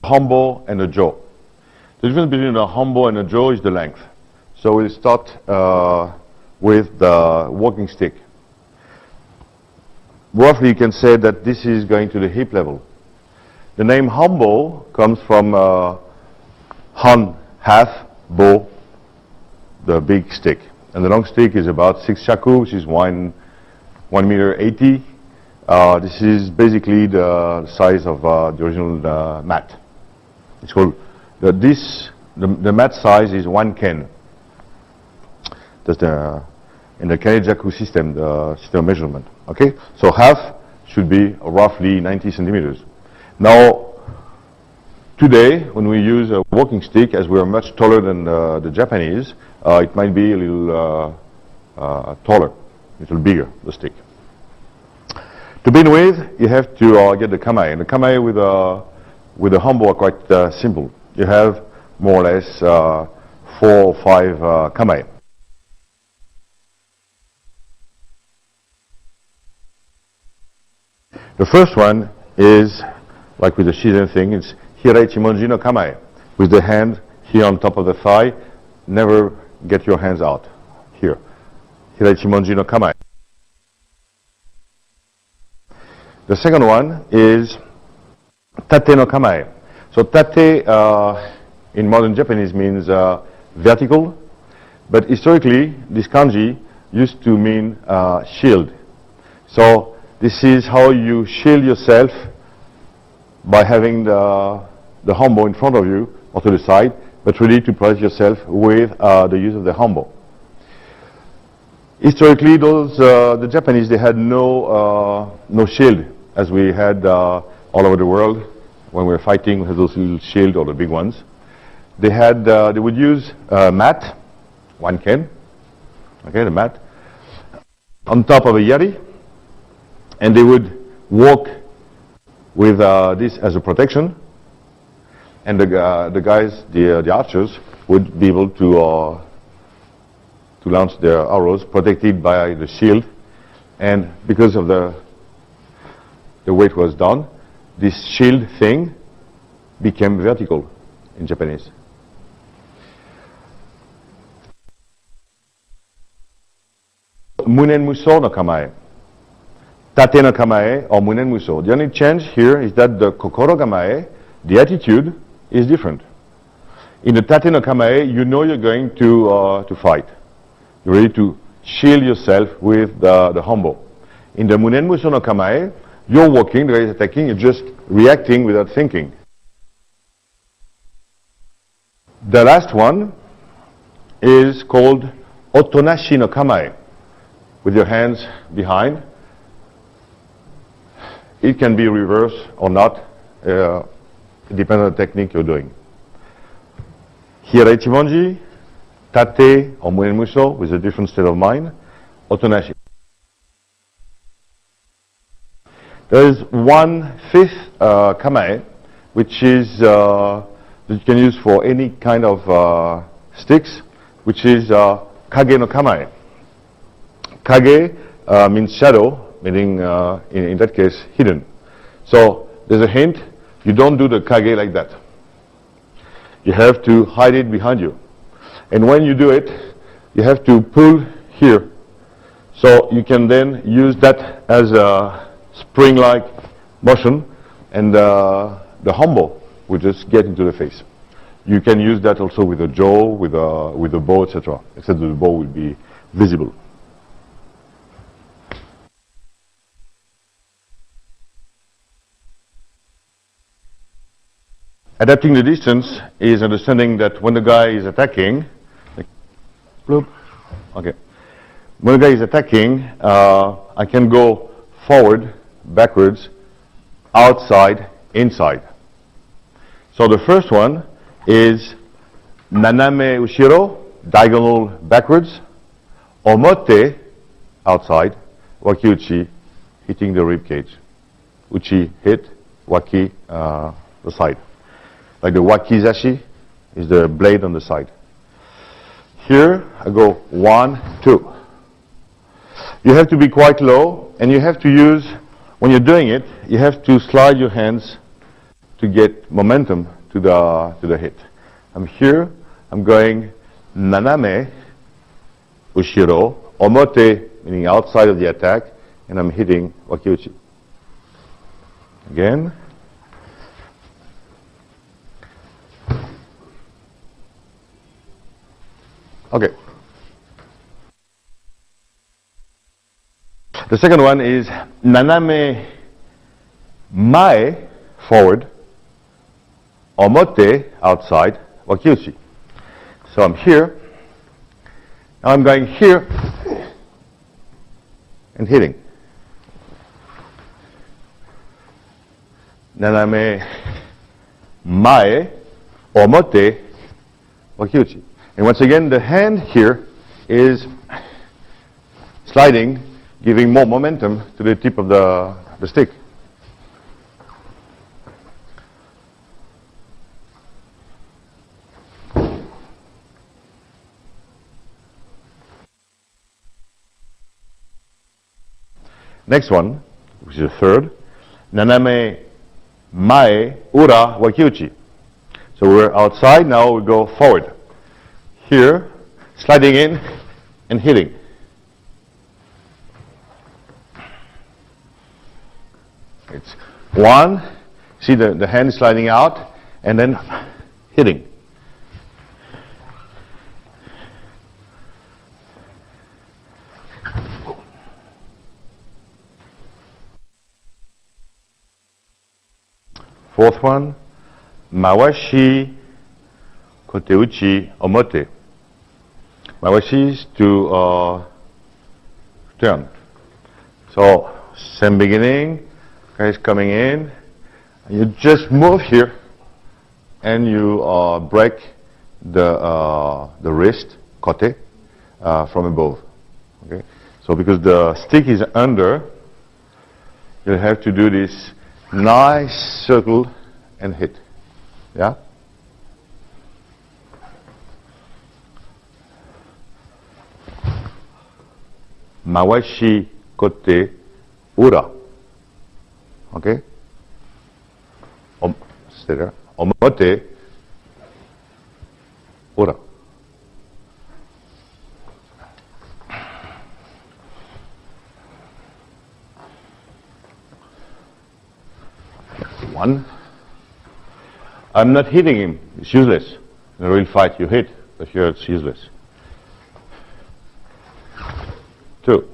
Hanbō and a jō. The difference between a Hanbō and a jō is the length. So we'll start with the walking stick. Roughly you can say that this is going to the hip level. The name Hanbō comes from Han, half, Bo, the big stick. And the long stick is about 6 shaku, which is 1 meter 80. This is basically the size of the original mat. It's called, the mat size is 1 ken. That's in the Keijaku system, the system of measurement. Okay? So half should be roughly 90 centimeters. Now, today, when we use a walking stick, as we are much taller than the Japanese, it might be a little taller, a little bigger, the stick. To begin with, you have to get the kamae. And the kamae with the Hanbō are quite simple. You have more or less 4 or 5 kamae. The first one is, like with the Shizen thing, it's Hiraichimonji no kamae. With the hand here on top of the thigh, never get your hands out. Here. Hiraichimonji no kamae. The second one is Tate no kamae. So tate in modern Japanese means vertical, but historically this kanji used to mean shield. So this is how you shield yourself by having the Hanbō in front of you or to the side, but really to protect yourself with the use of the Hanbō. Historically, the Japanese, they had no shield, as we had all over the world when we were fighting. We had those little shield or the big ones. They would use mat, 1 ken, okay, the mat, on top of a yari, and they would walk with this as a protection, and the guys, the archers, would be able to launch their arrows protected by the shield. And because of the way it was done, this shield thing became vertical in Japanese. Munen muso no kamae. Tate no kamae or munen muso. The only change here is that the kokoro kamae, the attitude, is different. In the tate no kamae, you know you're going to fight. You're ready to shield yourself with the Hanbō. In the munen muso no kamae, you're walking, the guy is attacking, you're just reacting without thinking. The last one is called otonashi no kamae, with your hands behind. It can be reversed or not. It depends on the technique you're doing. Hiraichimonji, tate or munen muso with a different state of mind. Otonashi. There is 1/5 kamae, which is that you can use for any kind of sticks, which is kage no kamae. Kage means shadow, meaning in that case hidden. So there's a hint, you don't do the kage like that. You have to hide it behind you. And when you do it, you have to pull here. So you can then use that as a spring-like motion, and the Hanbō will just get into the face. You can use that also with a jaw, with a bow, etc. Except that the bow will be visible. Adapting the distance is understanding that when the guy is attacking, okay. When the guy is attacking, I can go forward, backwards, outside, inside. So the first one is naname ushiro, diagonal backwards, omote, outside, waki uchi, hitting the rib cage. Uchi hit, waki the side. Like the wakizashi is the blade on the side. Here I go 1, 2. You have to be quite low, and you have to use, when you're doing it, you have to slide your hands to get momentum to the hit. I'm here, I'm going naname, ushiro, omote, meaning outside of the attack, and I'm hitting wakiuchi. Again. Okay. The second one is naname mae, forward, omote, outside, wakiuchi. So I'm here. Now I'm going here and hitting. Naname mae, omote, wakiuchi. And once again, the hand here is sliding, giving more momentum to the tip of the stick. Next one, which is the third, naname mae ura wakiuchi. So we're outside, now we go forward. Here, sliding in and hitting. It's one, see the hand sliding out, and then hitting. Fourth one, mawashi koteuchi omote. Mawashi is to turn. So same beginning, guys coming in, you just move here, and you break the wrist kote from above. Okay. So because the stick is under, you'll have to do this nice circle and hit. Yeah? Mawashi kote ura. Okay? Stay there. Omote ura. One. I'm not hitting him. It's useless. In a real fight, you hit, but here it's useless. Two.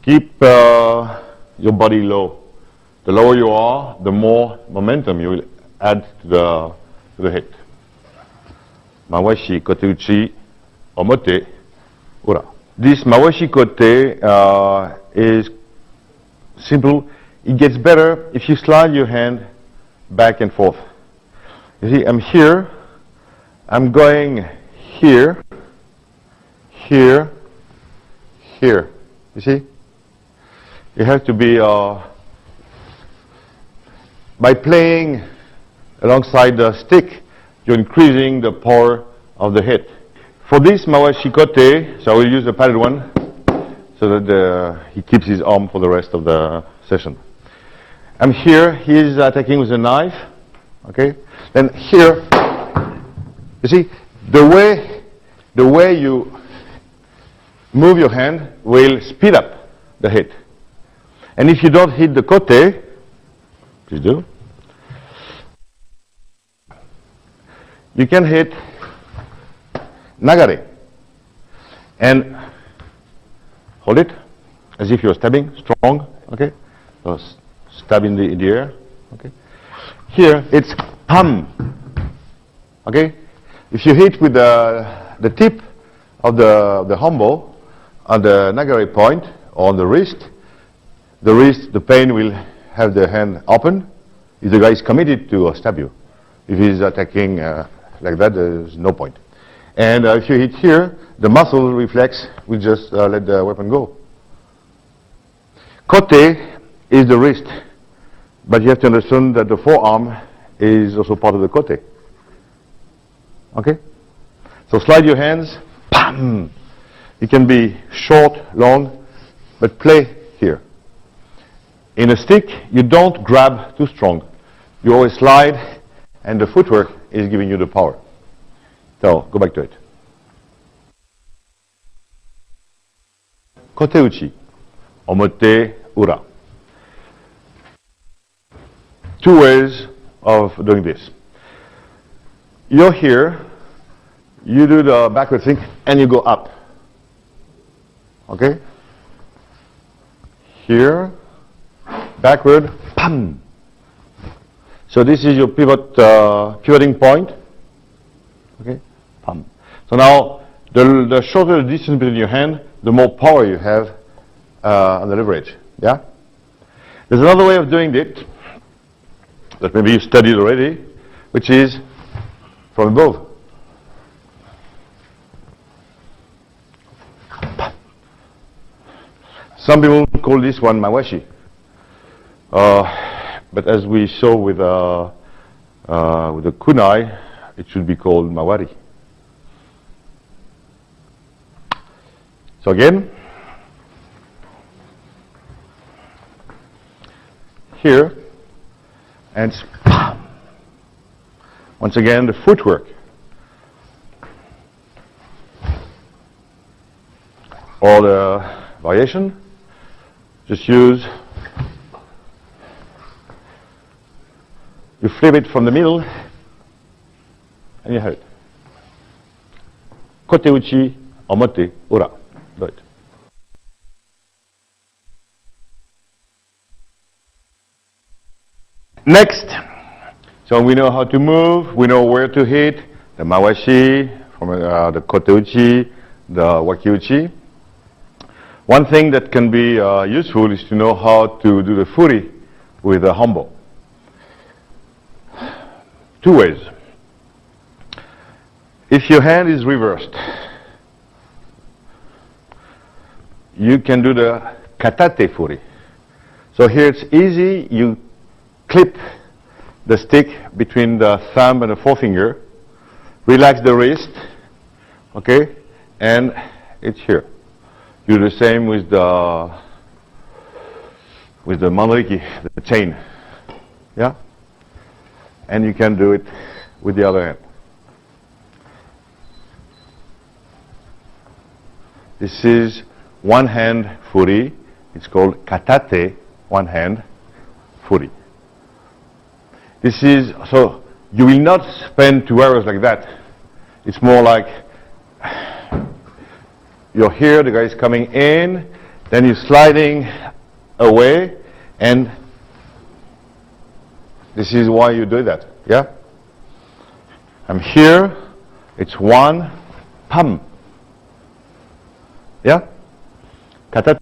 Keep your body low. The lower you are, the more momentum you will add to the hit. Mawashi koteuchi omote ura. This mawashi kote is simple. It gets better if you slide your hand back and forth. You see, I'm here, I'm going here, here, here. You see? You have to be, by playing alongside the stick, you're increasing the power of the hit. For this mawashi kote, so I will use a padded one, so that he keeps his arm for the rest of the session. I'm here, he is attacking with a knife, okay? Then here, you see, the way you move your hand will speed up the hit. And if you don't hit the kote, please do, you can hit nagare. And hold it, as if you're stabbing, strong, okay? So stab in the air, okay? Here, it's pam, okay? If you hit with the tip of the hanbō on the nagare point, or on the wrist, the pain will have the hand open if the guy is committed to stab you. If he's attacking like that, there's no point. And if you hit here, the muscle reflex will just let the weapon go. Kote is the wrist, but you have to understand that the forearm is also part of the kote. Okay? So slide your hands, bam! It can be short, long, but play here. In a stick, you don't grab too strong. You always slide, and the footwork is giving you the power. So, go back to it. Koteuchi, omote, ura. Two ways of doing this. You're here, you do the backward thing, and you go up. Okay? Here, backward, pam. So this is your pivoting point. Okay, pam. So now, the shorter the distance between your hand, the more power you have on the leverage. Yeah. There's another way of doing it that maybe you studied already, which is from above. Some people call this one mawashi. But as we saw with the kunai, it should be called mawari. So again, here, and spam. Once again, the footwork. Or the variation, just use, you flip it from the middle, and you have it. Koteuchi, omote, ura. Do it. Next, so we know how to move, we know where to hit, the mawashi, from the koteuchi, the wakiuchi. One thing that can be useful is to know how to do the furi with the hanbō. Two ways. If your hand is reversed, you can do the katate furi. So here it's easy, you clip the stick between the thumb and the forefinger, relax the wrist, okay, and it's here. You do the same with the manriki, the chain, yeah? And you can do it with the other hand. This is one hand furi. It's called katate, one hand furi. This is, so you will not spend 2 hours like that. It's more like you're here, the guy is coming in, then you're sliding away, and this is why you do that, yeah? I'm here, it's one, pam. Yeah? Kata.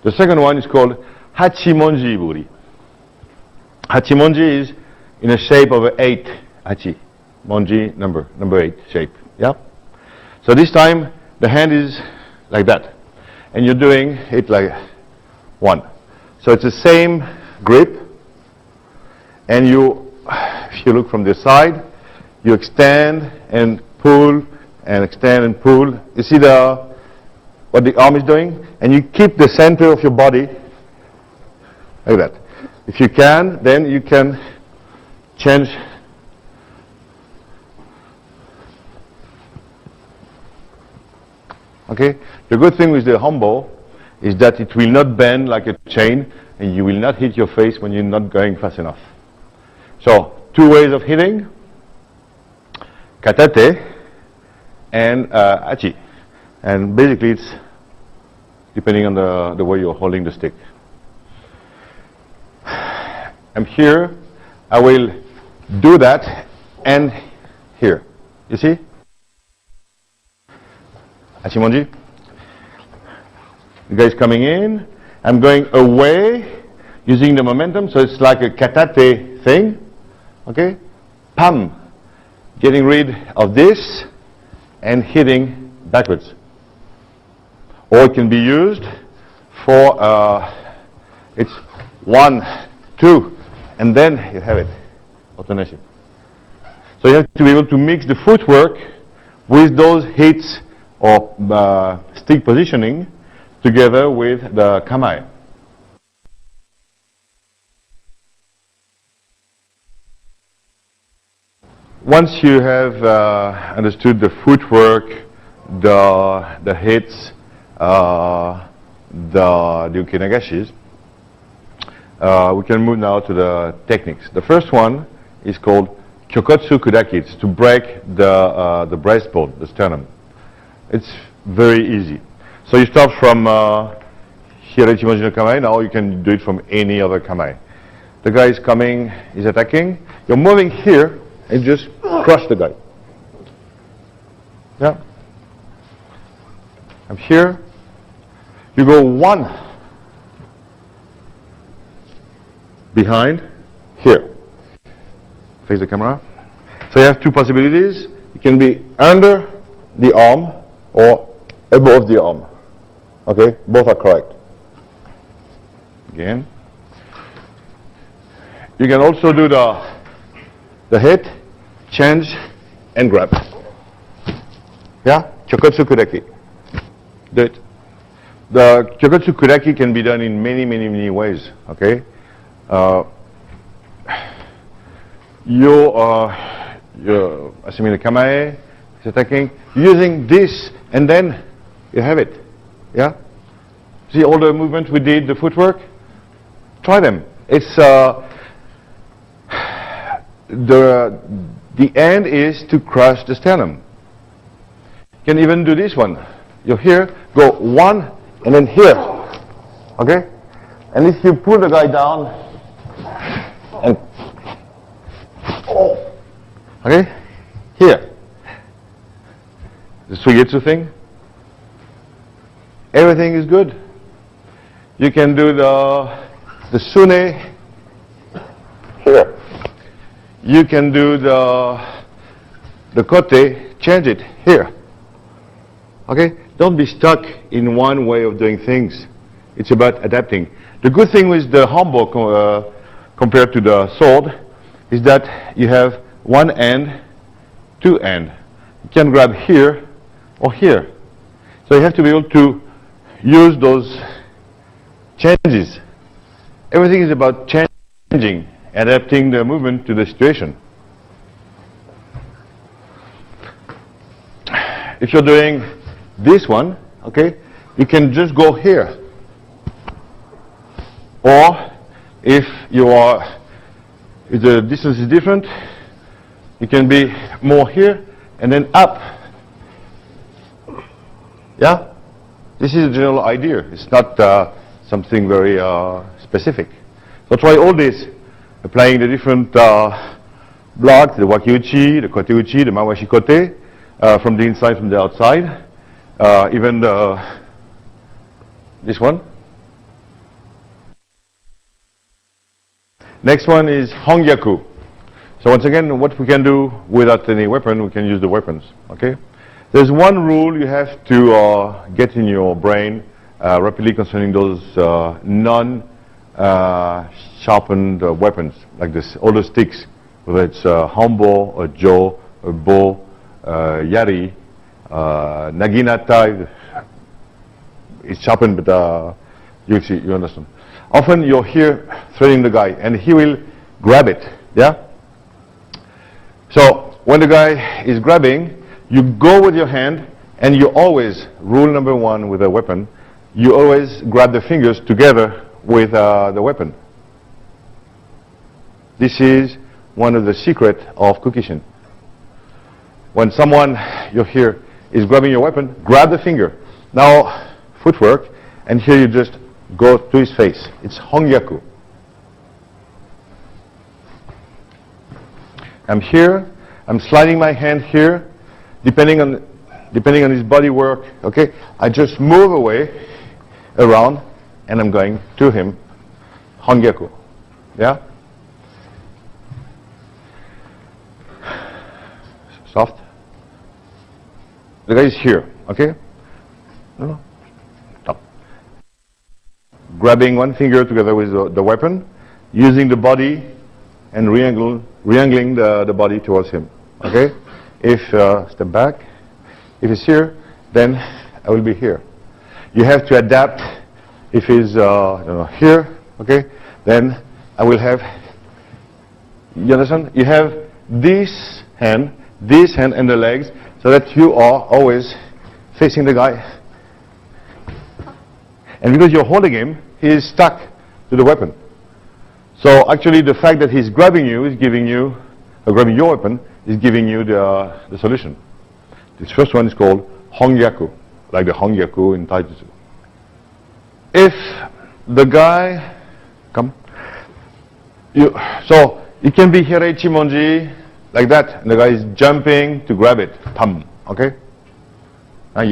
The second one is called hachimonji buri. Hachimonji is in a shape of an 8, hachi. Monji, number 8 shape, yeah? So this time, the hand is like that, and you're doing it like 1. So it's the same grip, and you, if you look from the side, you extend and pull, and extend and pull. You see what the arm is doing? And you keep the center of your body like that. If you can, then you can change. Okay? The good thing with the hanbō is that it will not bend like a chain, and you will not hit your face when you're not going fast enough. So, 2 ways of hitting: katate and hachi. And basically it's depending on the way you're holding the stick. I'm here, I will do that, and here. You see? Hachimonji. The guy's coming in, I'm going away using the momentum, so it's like a katate thing. Okay? Pam. Getting rid of this and hitting backwards. Or it can be used for, it's 1, 2, and then you have it, alternation. So you have to be able to mix the footwork with those hits or stick positioning together with the kamae. once you have understood the footwork, the hits, the ukinagashis, we can move now to the techniques. The first one is called Kyokotsu Kudaki. It's to break the breastbone, the sternum. It's very easy. So you start from Hirachimonji no Kamae. Now you can do it from any other Kamae. The guy is coming, he's attacking. You're moving here and just crush the guy. Yeah. I'm here. You go one behind here. Face the camera. So you have two possibilities. You can be under the arm or above the arm. Okay, both are correct. Again. You can also do the hit, change, and grab. Yeah, Kyokotsu Kudaki. Do it. The Kyokotsu Kudaki can be done in many ways. Okay. You're assuming the Kamae is attacking, using this, and then you have it. Yeah? See all the movement we did, the footwork? Try them. It's the end is to crush the sternum. You can even do this one. You're here, go one, and then here. Okay? And if you pull the guy down, and okay, here, the Suigetsu thing, everything is good. You can do the Sune here. You can do the Kote, change it here. Okay, don't be stuck in one way of doing things. It's about adapting. The good thing with the Hanbō compared to the sword is that you have one end, two end. You can grab here or here. So you have to be able to use those changes. Everything is about changing, adapting the movement to the situation. If you're doing this one, okay, you can just go here. Or if the distance is different, you can be more here and then up. Yeah? This is a general idea. It's not something very specific. So try all this, applying the different blocks, the wakiuchi, the koteuchi, the mawashi kote, from the inside, from the outside, even this one. Next one is hongyaku. So once again, what we can do without any weapon, we can use the weapons. Okay. There's one rule you have to get in your brain rapidly concerning those non-sharpened weapons, like this, all the sticks, whether it's hanbō, a jo, a bo, yari, naginata. It's sharpened, but you see, you understand. Often you're here threading the guy, and he will grab it. Yeah. So when the guy is grabbing, you go with your hand, and you always, rule number one with a weapon, you always grab the fingers together with the weapon. This is one of the secrets of Kukishin. When someone, you're here, is grabbing your weapon, grab the finger. Now, footwork, and here you just go to his face. It's hongyaku. I'm here, I'm sliding my hand here, depending on his body work, okay? I just move away, around, and I'm going to him, hongyaku. Yeah? Soft. The guy is here, okay? No. Stop. Grabbing one finger together with the weapon, using the body, and re-angling the body towards him, okay? If, step back, if he's here, then I will be here. You have to adapt. If he's here, okay, then I will have, you understand? You have this hand, and the legs, so that you are always facing the guy. And because you're holding him, he is stuck to the weapon. So actually the fact that he's grabbing you is giving you, grabbing your weapon, is giving you the solution. This first one is called Hongyaku, like the Hongyaku in Taijutsu. If the guy, so it can be Hiraichi Monji, like that, and the guy is jumping to grab it, pam, okay? Now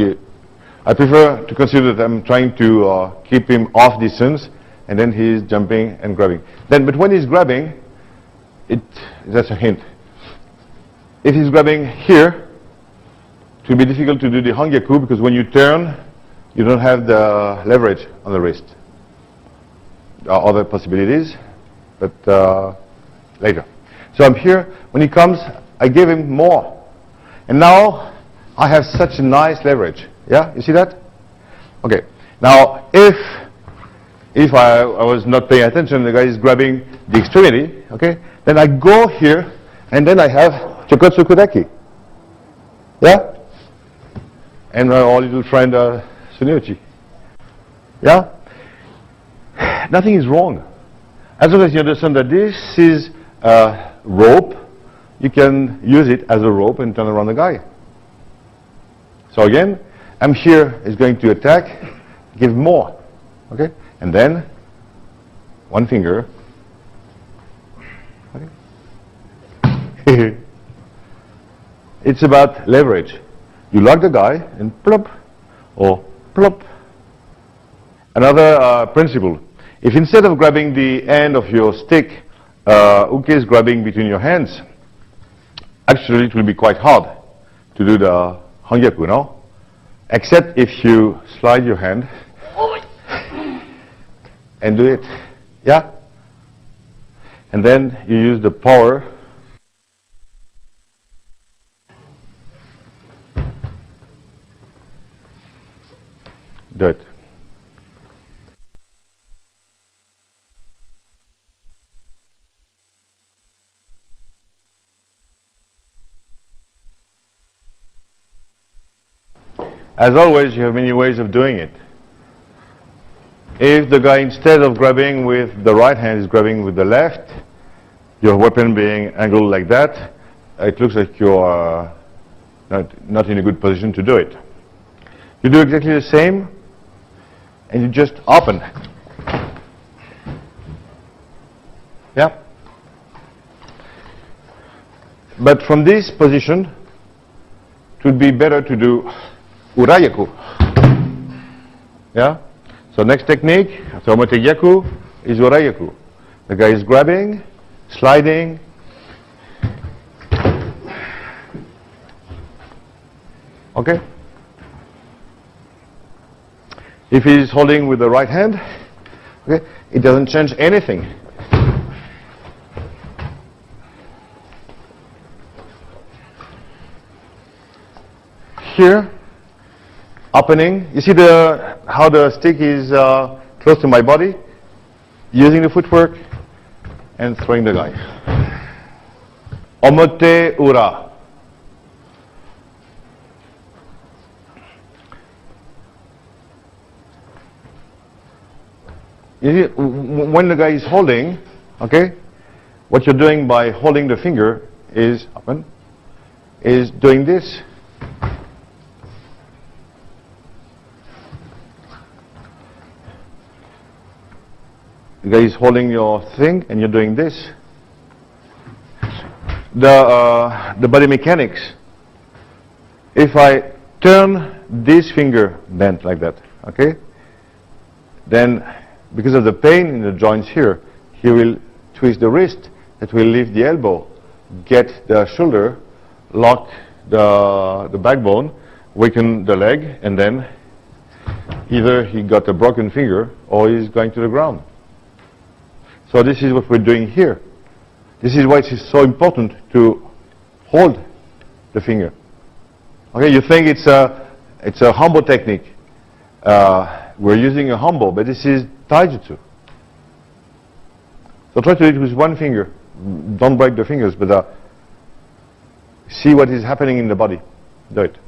I prefer to consider that I'm trying to keep him off distance, and then he's jumping and grabbing. But when he's grabbing, that's a hint. If he's grabbing here, it will be difficult to do the Hongyaku because when you turn, you don't have the leverage on the wrist. There are other possibilities, but later. So I'm here. When he comes, I give him more. And now I have such a nice leverage. Yeah, you see that? Okay. Now, if I was not paying attention, the guy is grabbing the extremity, okay? Then I go here, and then I have Chokotsu Kudaki. Yeah? And our little friend, Suneuchi. Yeah? Nothing is wrong. As long as you understand that this is a rope, you can use it as a rope and turn around the guy. So again, I'm here is going to attack, give more. Okay? And then, one finger. Okay. It's about leverage. You lock the guy and plop, or plop. Another principle. If instead of grabbing the end of your stick, uke is grabbing between your hands, actually it will be quite hard to do the Hongyaku, no? Except if you slide your hand and do it, yeah? And then you use the power do it. As always, you have many ways of doing it. If the guy, instead of grabbing with the right hand, is grabbing with the left, your weapon being angled like that, it looks like you're not in a good position to do it. You do exactly the same, and you just open. Yeah? But from this position, it would be better to do Urayaku. Yeah? So next technique, after Omotegyaku, is Urayaku. The guy is grabbing, sliding. Okay? If he's holding with the right hand, okay, it doesn't change anything. Here, opening. You see how the stick is close to my body? Using the footwork and throwing the guy. Omote ura. You see, when the guy is holding, okay, what you're doing by holding the finger is open, is doing this. The guy is holding your thing and you're doing this. The body mechanics. If I turn this finger bent like that, okay, then because of the pain in the joints here, he will twist the wrist, that will lift the elbow, get the shoulder, lock the backbone, weaken the leg, and then either he got a broken finger or he's going to the ground. So this is what we're doing here. This is why it is so important to hold the finger. Okay, you think it's a Hanbō technique. We're using a Hanbō, but this is Taijutsu. So try to do it with one finger. Don't break the fingers, but see what is happening in the body. Do it.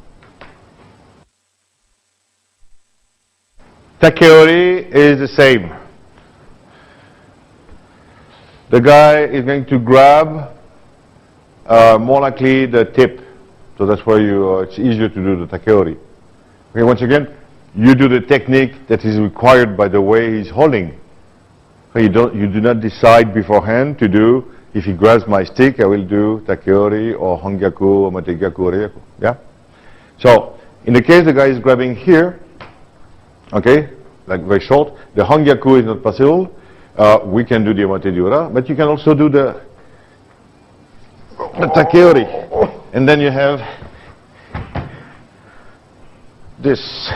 Takeori is the same. The guy is going to grab more likely the tip. So that's why it's easier to do the takeori. Okay, once again, you do the technique that is required by the way he's holding. You do not decide beforehand to do, if he grabs my stick, I will do takeori or hongyaku or mategyaku or ryaku. Yeah? So, in the case the guy is grabbing here, okay, like very short, the hongyaku is not possible. We can do the omatedura, but you can also do the takeori. And then you have this.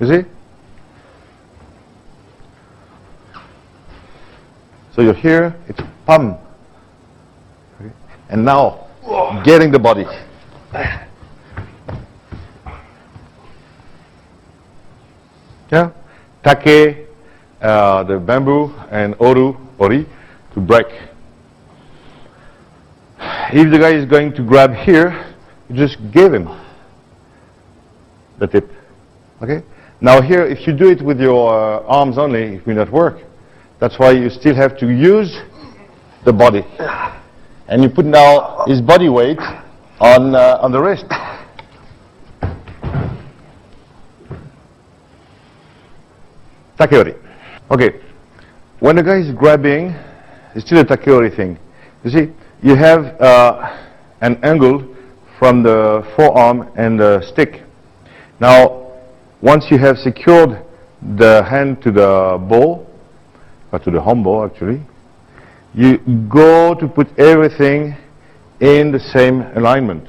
You see? So you're here, it's pam. Okay. And now, getting the body. Yeah? Take, the bamboo, and oru, ori, to break. If the guy is going to grab here, you just give him the tip. Okay? Now here, if you do it with your arms only, it will not work. That's why you still have to use the body. And you put now his body weight on the wrist. Takeori. Okay. When the guy is grabbing, it's still a takeori thing. You see, you have an angle from the forearm and the stick. Now, once you have secured the hand to the bow, or to the hanbō actually, you go to put everything in the same alignment.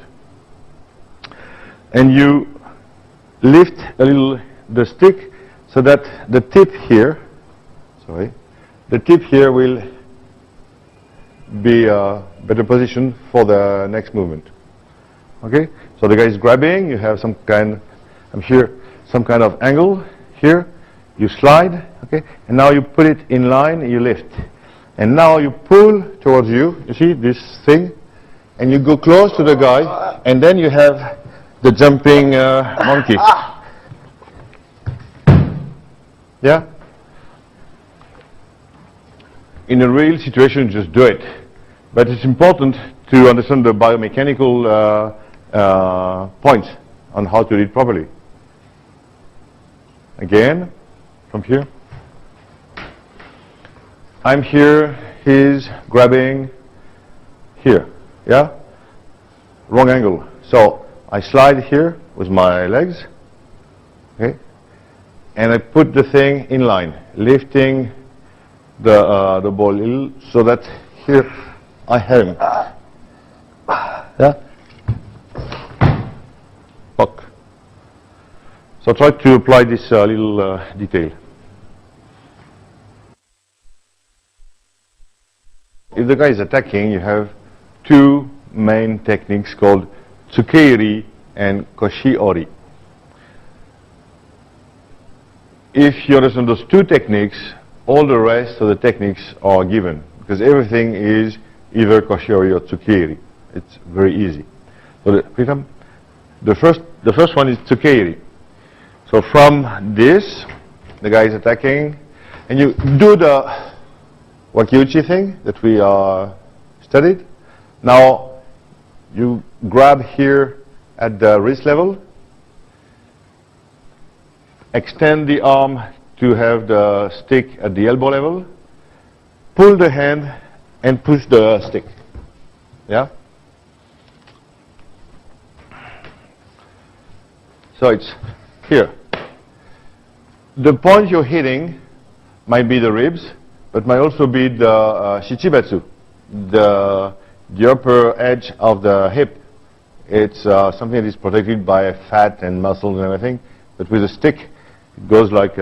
And you lift a little the stick so that the tip here, the tip here will be a better position for the next movement. Okay? So the guy is grabbing, you have some kind, I'm here, some kind of angle here, you slide, okay, and now you put it in line, you lift. And now you pull towards you see this thing, and you go close to the guy, and then you have the jumping monkey. Yeah? In a real situation, just do it. But it's important to understand the biomechanical points on how to do it properly. Again, from here. I'm here, he's grabbing here, yeah? Wrong angle. So I slide here with my legs, okay? And I put the thing in line, lifting the ball a little so that here I have him. Yeah? Lock. So try to apply this little detail. If the guy is attacking, you have two main techniques called tsukeiri and koshi-ori. If you understand those two techniques, all the rest of the techniques are given, because everything is either koshi-ori or tsukeiri. It's very easy. So the first one is tsukeiri. So from this, the guy is attacking, and you do the wakiuchi thing that we studied. Now you grab here at the wrist level, extend the arm to have the stick at the elbow level, pull the hand and push the stick. Yeah? So it's here. The point you're hitting might be the ribs, but might also be the shichibetsu, the upper edge of the hip. It's something that is protected by fat and muscles and everything, but with a stick, it goes like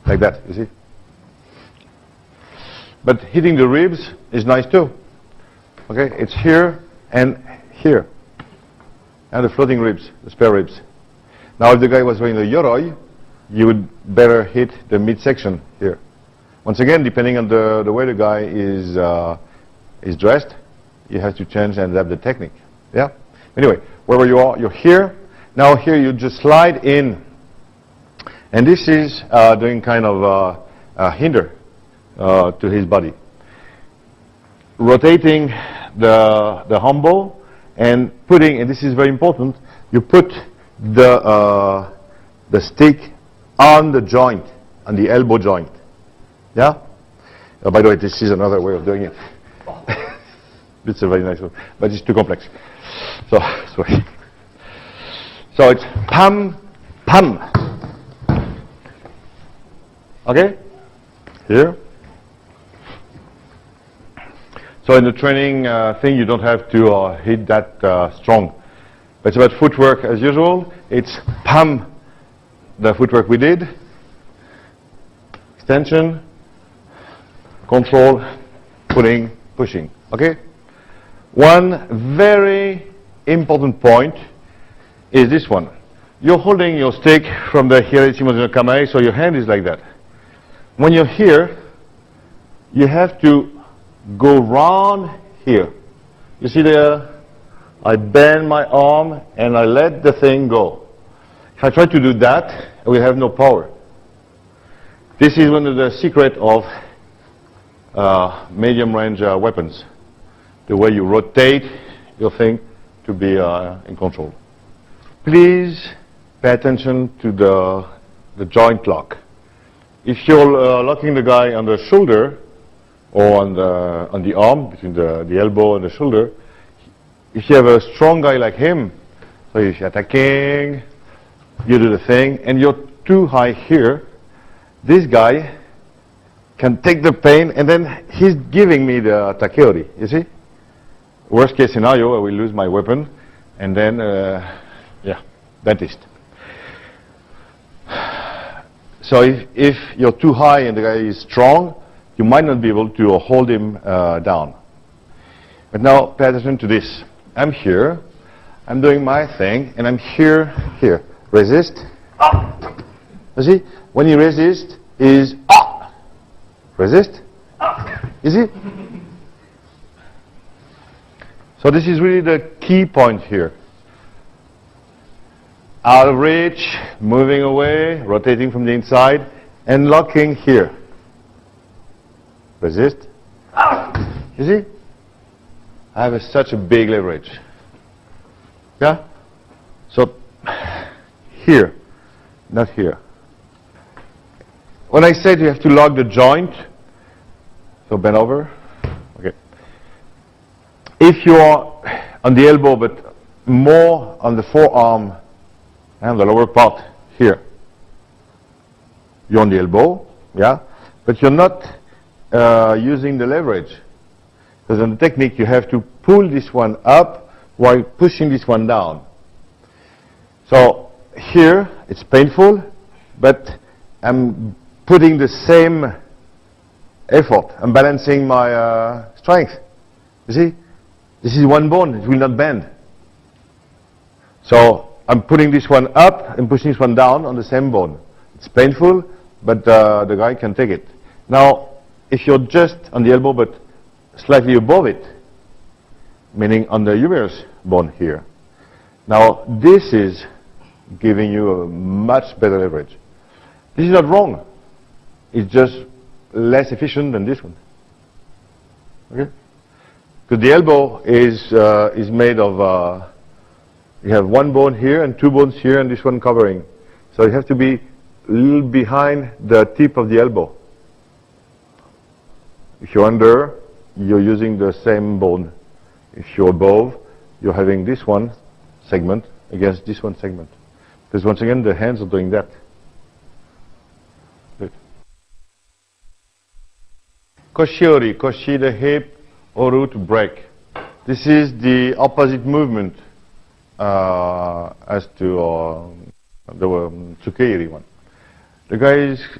that, you see? But hitting the ribs is nice too. Okay, it's here and here. And the floating ribs, the spare ribs. Now if the guy was wearing the yoroi, you would better hit the midsection here. Once again, depending on the way the guy is dressed, you have to change and adapt the technique. Yeah? Anyway, wherever you are, you're here. Now here you just slide in. And this is doing kind of a hinder to his body. Rotating the Hanbō and putting, and this is very important, you put the stick on the joint, on the elbow joint. Yeah? By the way, this is another way of doing it. It's a very nice one, but it's too complex. So, sorry. So it's pam, pam. Okay? Here. So in the training thing, you don't have to hit that strong. But it's about footwork as usual. It's pam, the footwork we did. Extension, control, pulling, pushing. Okay? One very important point is this one. You're holding your stick from the Hiraichimono no Kamae, so your hand is like that. When you're here, you have to go round here. You see there? I bend my arm and I let the thing go. If I try to do that, I will have no power. This is one of the secrets of medium range weapons. The way you rotate your thing to be in control. Please pay attention to the joint lock. If you're locking the guy on the shoulder or on the arm, between the elbow and the shoulder, if you have a strong guy like him, so if you're attacking, you do the thing, and you're too high here, this guy can take the pain, and then he's giving me the takeori, you see? Worst case scenario, I will lose my weapon, and then, yeah, dentist. So if you're too high and the guy is strong, you might not be able to hold him down. But now, pay attention to this. I'm here, I'm doing my thing, and I'm here. Resist. Ah! You see? When you resist, is ah! Resist. Ah! You see? So this is really the key point here. Out of reach, moving away, rotating from the inside, and locking here. Resist. Ah! You see? I have such a big leverage. Yeah? So, here, not here. When I said you have to lock the joint, so bend over. Okay. If you are on the elbow, but more on the forearm and the lower part here, you're on the elbow, yeah? But you're not using the leverage. Because in the technique, you have to pull this one up while pushing this one down. So here, it's painful, but I'm putting the same effort. I'm balancing my strength. You see? This is one bone. It will not bend. So I'm putting this one up and pushing this one down on the same bone. It's painful, but the guy can take it. Now, if you're just on the elbow, but slightly above it, meaning on the humerus bone here. Now, this is giving you a much better leverage. This is not wrong. It's just less efficient than this one. Okay? Because the elbow is made of, you have one bone here and two bones here and this one covering. So you have to be a little behind the tip of the elbow. If you're under, you're using the same bone. If you're above, you're having this one segment against this one segment. Because once again, the hands are doing that. Good. Koshiori, koshi the hip, oru to break. This is the opposite movement as to the tsukeiri one. The guy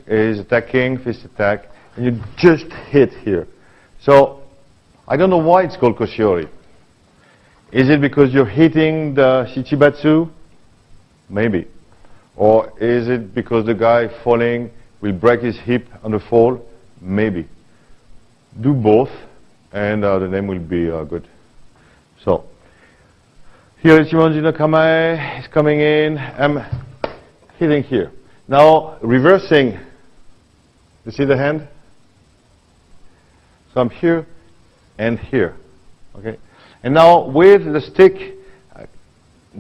is attacking, fist attack, and you just hit here. So, I don't know why it's called koshiori. Is it because you're hitting the shichibatsu? Maybe. Or is it because the guy falling will break his hip on the fall? Maybe. Do both, and the name will be good. So, here is Ichimonji no kamae, he's coming in, I'm hitting here. Now, reversing, you see the hand? So I'm here and here, okay? And now with the stick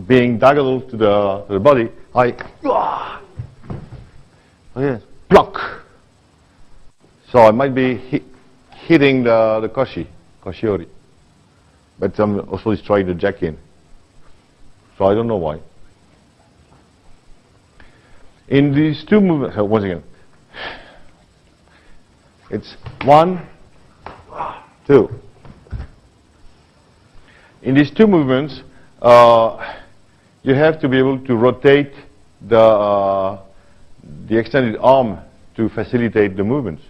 being diagonal to the body, I okay, block. So I might be hitting the koshiori. But I'm also trying to jack in. So I don't know why. In these two movements, once again, it's 1, 2. In these two movements, you have to be able to rotate the extended arm to facilitate the movements.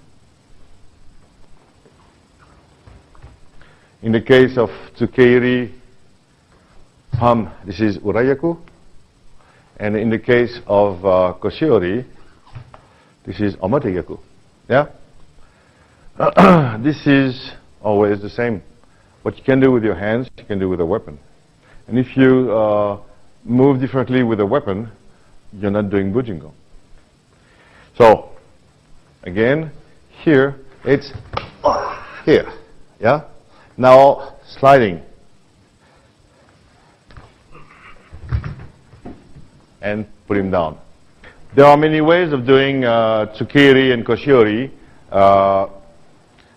In the case of Tsukeiri, this is Urayaku. And in the case of Koshiori, this is Omoteyaku. Yeah? This is always the same. What you can do with your hands, you can do with a weapon. And if you move differently with a weapon, you're not doing Bujinkan. So, again, here, it's here. Yeah? Now, sliding. And put him down. There are many ways of doing Tsukeiri and Koshiori.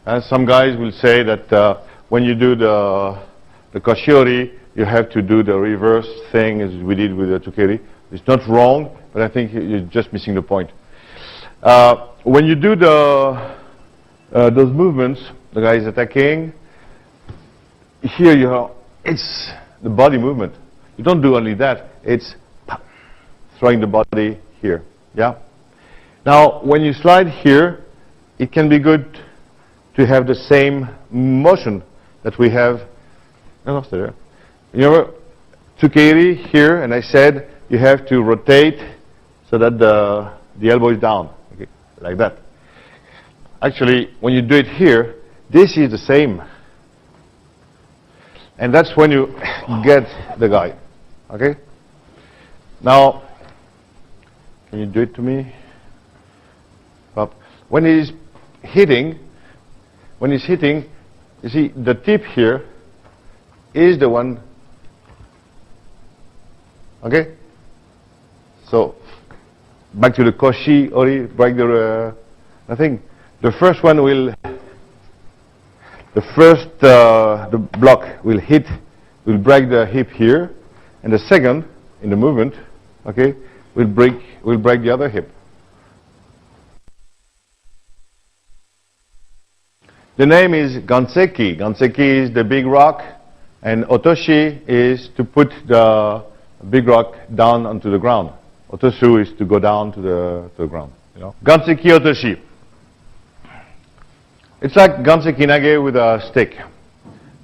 And some guys will say that when you do the Koshiori, you have to do the reverse thing as we did with the Tsukeiri. It's not wrong, but I think you're just missing the point. When you do those movements, the guy is attacking. Here it's the body movement. You don't do only that. It's throwing the body here. Yeah. Now, when you slide here, it can be good to have the same motion that we have. No, stay there. You know, Tsukeiri here, and I said you have to rotate so that the elbow is down, okay, like that. Actually, when you do it here, this is the same. And that's when you get the guy. Okay? Now, can you do it to me? Up. When he's hitting, you see the tip here is the one. Okay? So, back to the koshi, ori, break the thing. The first one will, the block will break the hip here, and the second, in the movement, okay, will break the other hip. The name is ganseki. Ganseki is the big rock, and otoshi is to put the big rock down onto the ground. Otosu is to go down to the ground. You know, ganseki otoshi. It's like ganseki nage with a stick.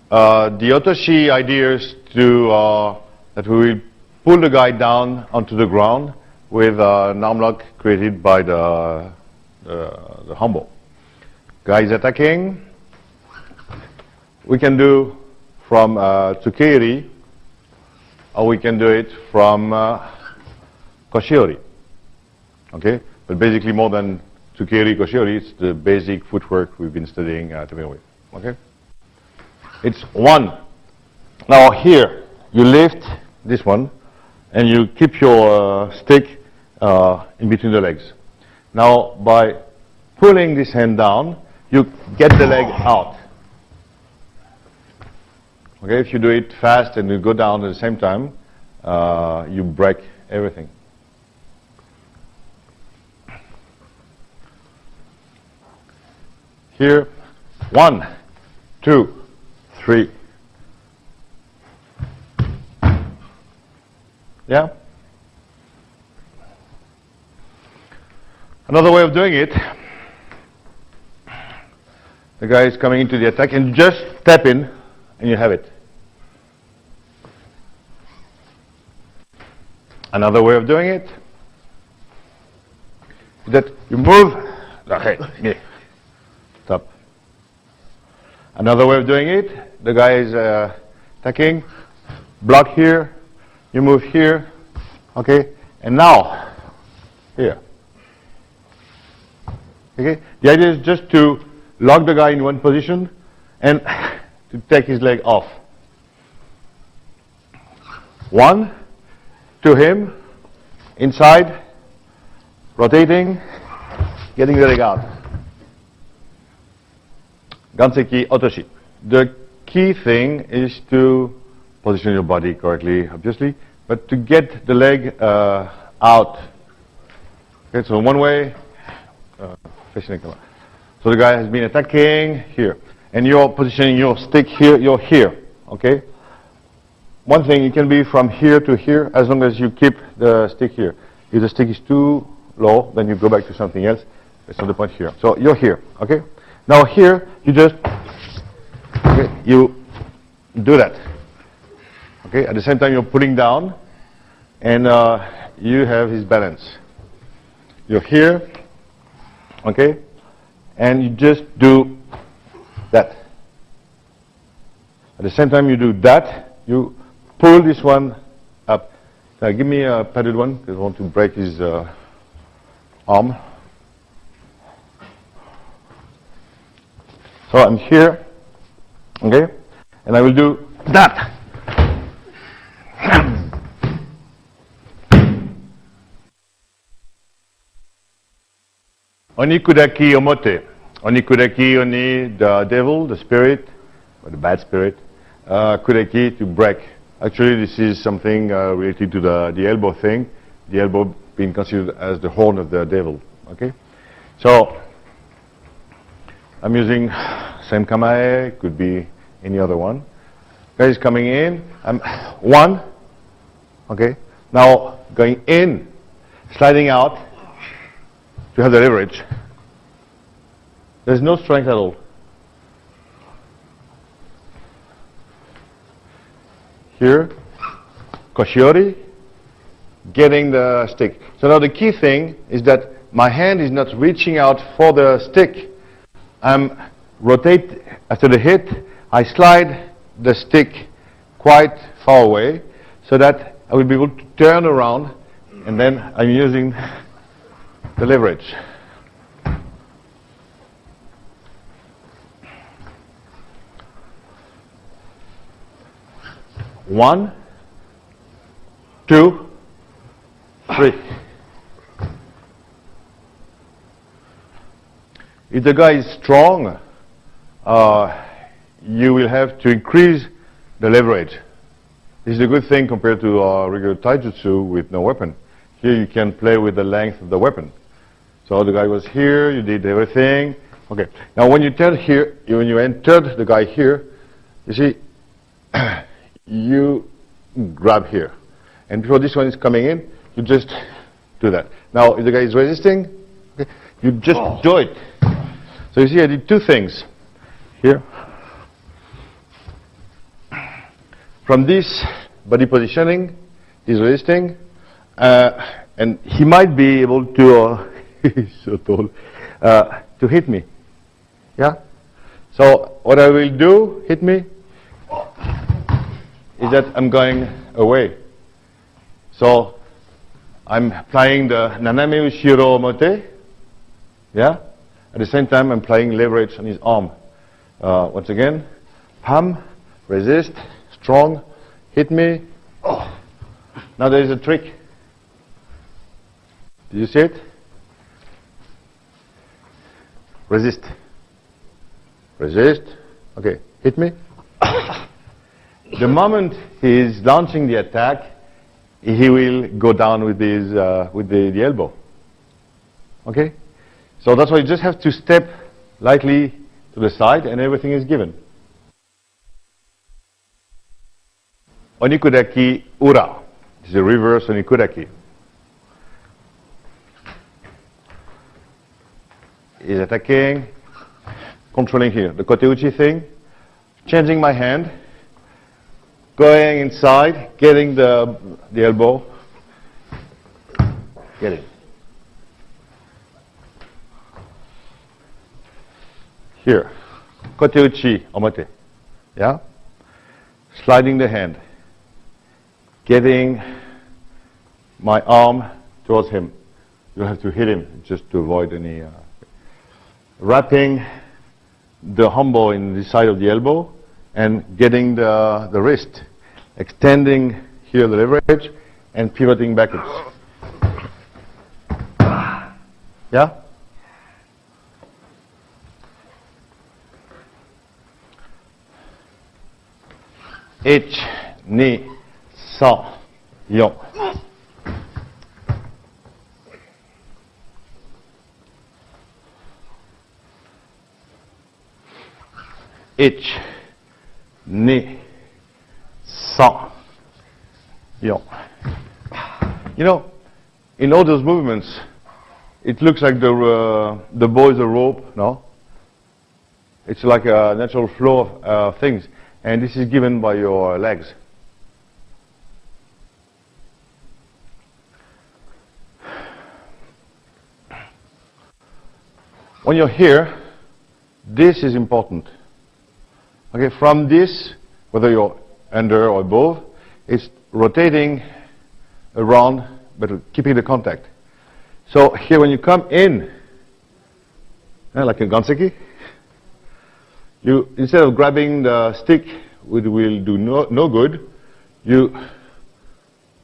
The otoshi idea is that we will pull the guy down onto the ground with an arm lock created by the Hanbō. Guy is attacking. We can do from Tsukeiri, or we can do it from Koshiori. Okay? But basically more than Tsukeiri, Koshiori, it's the basic footwork we've been studying to begin with. Okay? It's one. Now here, you lift this one, and you keep your stick in between the legs. Now, by pulling this hand down, you get the leg out. Okay, if you do it fast and you go down at the same time, you break everything. Here, 1, 2, 3. Yeah? Another way of doing it, the guy is coming into the attack and just step in and you have it. Another way of doing it is that you move, okay, stop. Another way of doing it, the guy is attacking, block here, you move here, okay, and now, here. Okay, the idea is just to lock the guy in one position and to take his leg off. One, to him, inside, rotating, getting the leg out. Ganseki Otoshi. The key thing is to position your body correctly, obviously, but to get the leg out. Okay, so one way, facing the camera. So the guy has been attacking here, and you're positioning your stick here, you're here, okay? One thing, it can be from here to here, as long as you keep the stick here. If the stick is too low, then you go back to something else. That's not the point here. So you're here, okay? Now here, you just, okay, you do that. Okay, at the same time you're pulling down, and you have his balance. You're here, okay, and you just do that. At the same time you do that, you pull this one up. Now give me a padded one, because I want to break his arm. So I'm here, okay, and I will do that. Oni kudaki omote. Oni kudaki, oni the devil, the spirit, or the bad spirit. Kudaki, to break. Actually, this is something related to the elbow thing. The elbow being considered as the horn of the devil. Okay, so I'm using same kamae, could be any other one. Guy is coming in. I'm one. Okay, now going in, sliding out to have the leverage. There's no strength at all. Here, koshiori, getting the stick. So now the key thing is that my hand is not reaching out for the stick. I'm rotate after the hit. I slide the stick quite far away so that I will be able to turn around, and then I'm using the leverage. One, two, three. If the guy is strong, you will have to increase the leverage. This is a good thing compared to regular taijutsu with no weapon. Here you can play with the length of the weapon. So the guy was here, you did everything. Okay, now when you turn here, when you entered the guy here, you see, you grab here. And before this one is coming in, you just do that. Now if the guy is resisting, okay, you just do it. So you see I did two things here. From this body positioning, he's resisting, and he might be able to, he's so tall, to hit me. Yeah? So what I will do, hit me, is that I'm going away. So I'm applying the naname ushiro omote, yeah? At the same time I'm applying leverage on his arm. Once again, palm, resist, strong, hit me. Oh. Now there is a trick. Do you see it? Resist. Resist. Okay, hit me. The moment he is launching the attack, he will go down with his with the elbow. Okay? So that's why you just have to step lightly to the side and everything is given. Onikudaki ura. This is a reverse onikudaki. He's attacking, controlling here. The koteuchi thing, changing my hand, going inside, getting the elbow, get it. Here, koteuchi omote, yeah? sliding the hand, getting my arm towards him. You don't have to hit him, just to avoid any... wrapping the Hanbō in the side of the elbow and getting the wrist, extending here the leverage and pivoting backwards. Yeah? Ich, ni, sa, yon. Ich, ni, sa, yon. You know, in all those movements, it looks like the bow is a rope, no? It's like a natural flow of things, and this is given by your legs. When you're here, this is important. Okay, from this, whether you're under or above, it's rotating around, but keeping the contact. So here when you come in, like a ganseki, you, instead of grabbing the stick, which will do no good, you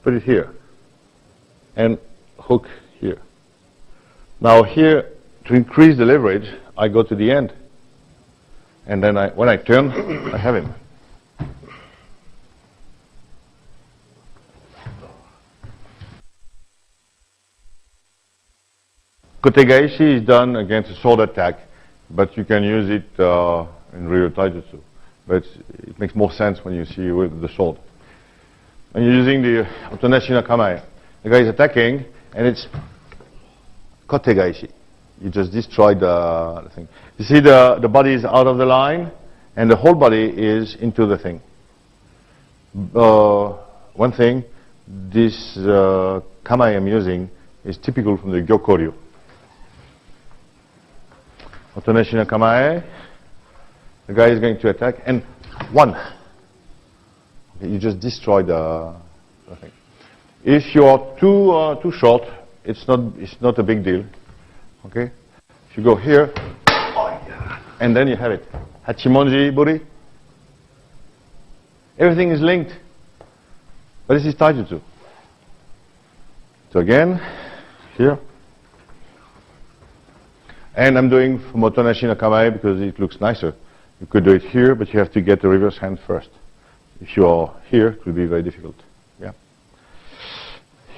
put it here and hook here. Now here, to increase the leverage, I go to the end. And then when I turn, I have him. Kotegaishi is done against a sword attack, but you can use it in Ryu Taijutsu. But it makes more sense when you see with the sword. And you're using the Otonashi no Kamae. The guy is attacking, and it's Kotegaishi. You just destroyed the thing. You see the body is out of the line, and the whole body is into the thing. One thing, this kamae I'm using is typical from the koryū. Otonashi no kamae, the guy is going to attack, and one. Okay, you just destroyed the thing. If you are too short, it's not a big deal. Okay, if you go here, and then you have it. Hachimonji Buri. Everything is linked. But this is Taijutsu. So again, here. And I'm doing Otonashi no Kamae because it looks nicer. You could do it here, but you have to get the reverse hand first. If you are here, it will be very difficult. Yeah.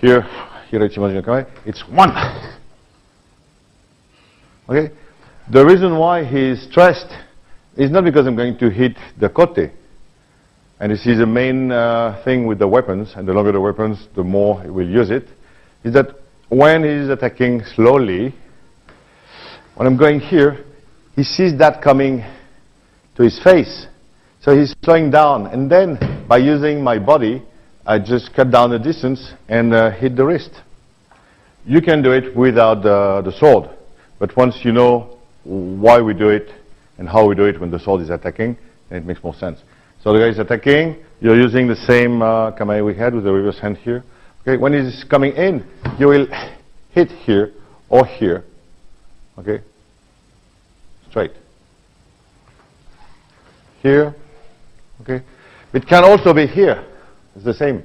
Here Hachimonji no Kamae, it's one. Okay? The reason why he is stressed is not because I'm going to hit the kote. And this is the main thing with the weapons, and the longer the weapons, the more he will use it, is that when he is attacking slowly, when I'm going here, he sees that coming to his face. So he's slowing down, and then by using my body, I just cut down the distance and hit the wrist. You can do it without the sword. But once you know why we do it and how we do it when the sword is attacking, then it makes more sense. So the guy is attacking, you're using the same kamae we had with the reverse hand here. Okay, when he's coming in, you will hit here or here. Okay? Straight. Here. Okay? It can also be here. It's the same.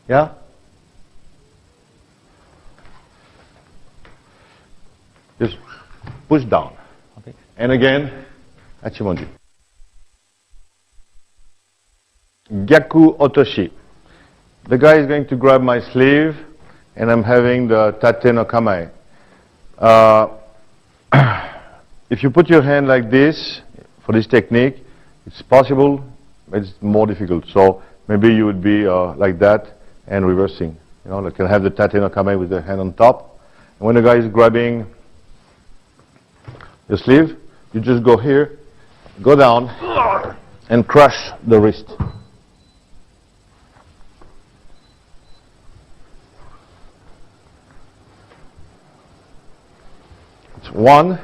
Yeah? Just push down. Okay? And again, Hachimonji. Gyaku Otoshi. The guy is going to grab my sleeve, and I'm having the tate no kamae. If you put your hand like this, for this technique, it's possible, but it's more difficult. So maybe you would be like that and reversing. You know, like you have the tate no kamae with the hand on top. And when the guy is grabbing your sleeve, you just go here, go down, and crush the wrist. It's 1,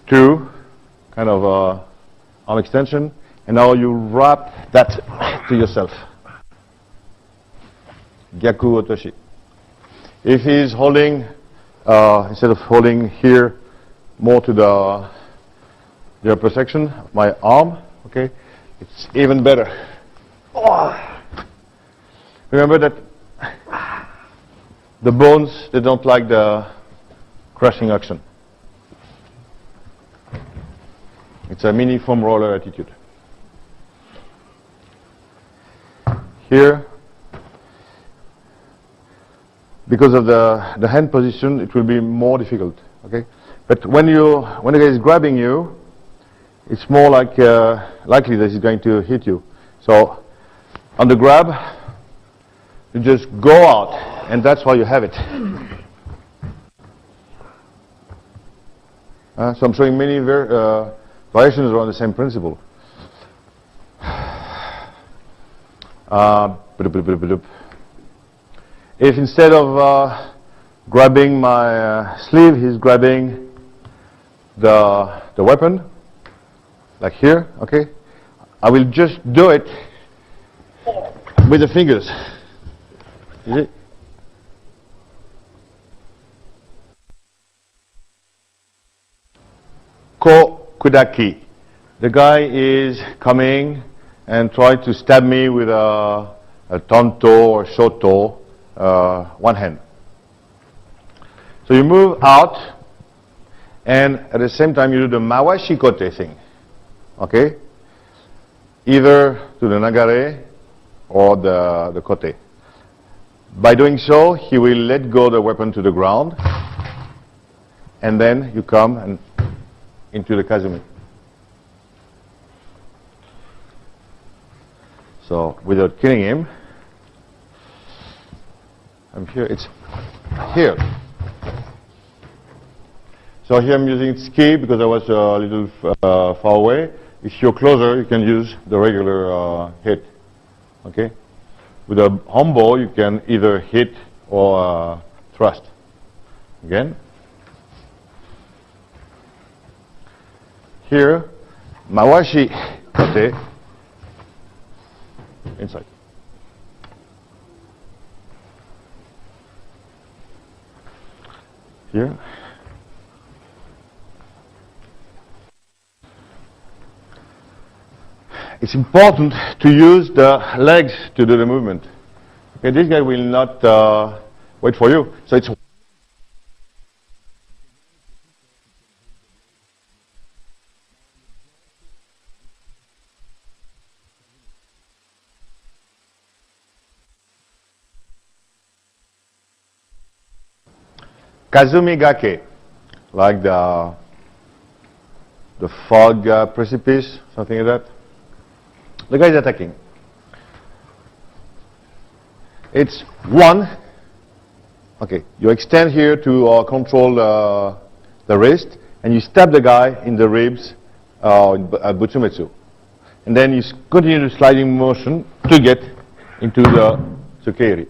2, kind of arm extension, And now you wrap that to yourself. Gyaku otoshi. If he's holding, instead of holding here more to the upper section of my arm, okay, it's even better. Oh. Remember that the bones, they don't like the crushing action. It's a mini foam roller attitude. Here, because of the hand position, it will be more difficult. Okay, but when the guy is grabbing you, it's more like likely that he's going to hit you. So on the grab, you just go out, and that's why you have it. So I'm showing many variations around the same principle. If instead of grabbing my sleeve, he's grabbing the weapon, like here, okay, I will just do it with the fingers. You see? Ko kudaki. The guy is coming and try to stab me with a tanto or shoto, one hand. So you move out, and at the same time you do the mawashi kote thing, okay? Either to the nagare or the kote. By doing so, he will let go the weapon to the ground, and then you come and into the kazumi. So without killing him, I'm here, it's here. So here I'm using tsuki because I was a little far away. If you're closer, you can use the regular hit. Okay? With a Hanbō, you can either hit or thrust. Again. Here, mawashi kote, inside. Here. It's important to use the legs to do the movement. Okay, this guy will not wait for you. So it's Kazumi gake, like the fog precipice, something like that. The guy is attacking. It's one. Okay, you extend here to control the wrist, and you stab the guy in the ribs at butsumetsu. And then you continue the sliding motion to get into the tsukeiri.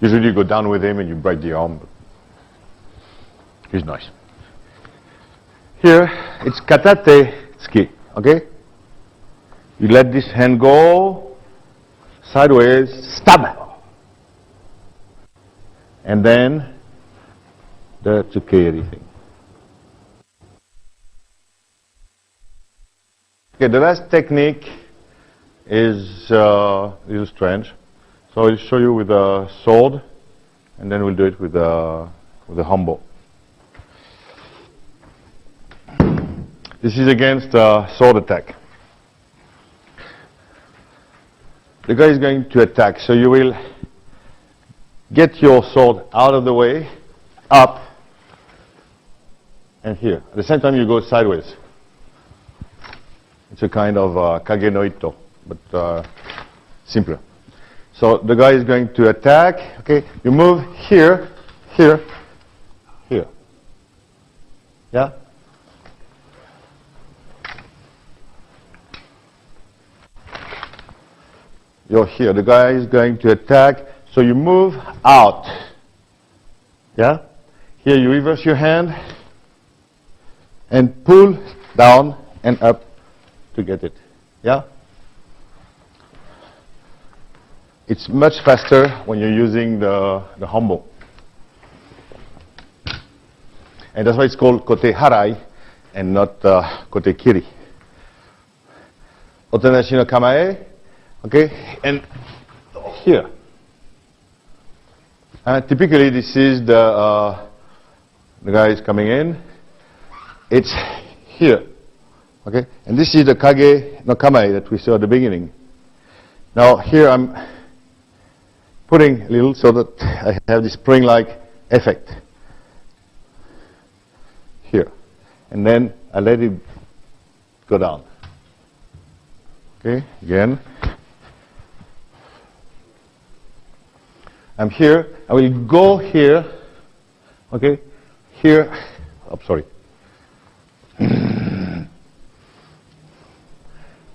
Usually you go down with him and you break the arm. But he's nice. Here, it's katate tsuki, okay? You let this hand go sideways, stab. And then the tsukeiri thing. Okay, the last technique is a little strange. So I'll show you with a sword, and then we'll do it with a Hanbō. This is against a sword attack. The guy is going to attack, so you will get your sword out of the way, up, and here. At the same time you go sideways. It's a kind of kage no ito, but simpler. So the guy is going to attack, okay? You move here, here, here. Yeah? You're here. The guy is going to attack, so you move out. Yeah? Here you reverse your hand and pull down and up to get it. Yeah? It's much faster when you're using the Hanbō. And that's why it's called kote harai and not kote kiri. Otonashi no kamae, okay, and here. Typically, this is the guy is coming in. It's here, okay, and this is the kage no kamae that we saw at the beginning. Now here I'm putting a little so that I have this spring-like effect here, and then I let it go down. Okay, again. I'm here. I will go here. Okay, here. Oh, sorry.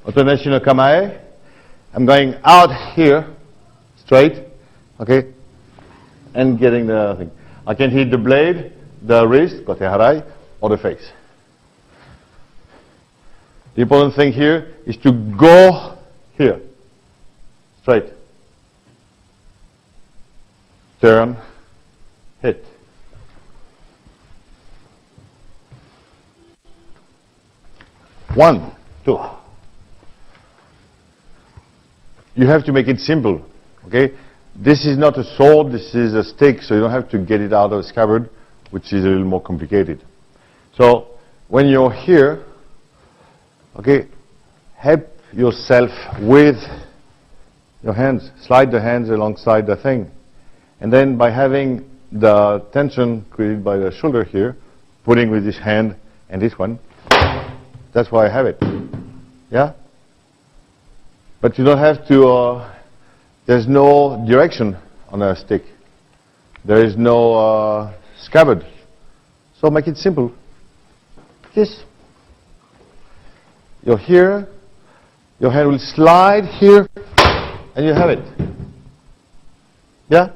Otonashi no kamae. I'm going out here, straight. Okay, and getting the thing. I can hit the blade, the wrist, kote harai, or the face. The important thing here is to go here, straight, turn, hit. One, two. You have to make it simple, okay? This is not a sword, this is a stick, so you don't have to get it out of the scabbard, which is a little more complicated. So, when you're here, okay, help yourself with your hands. Slide the hands alongside the thing. And then by having the tension created by the shoulder here, putting with this hand and this one, that's why I have it. Yeah? But you don't have to, there's no direction on a stick. There is no scabbard. So make it simple. This. You're here, your hand will slide here, and you have it. Yeah?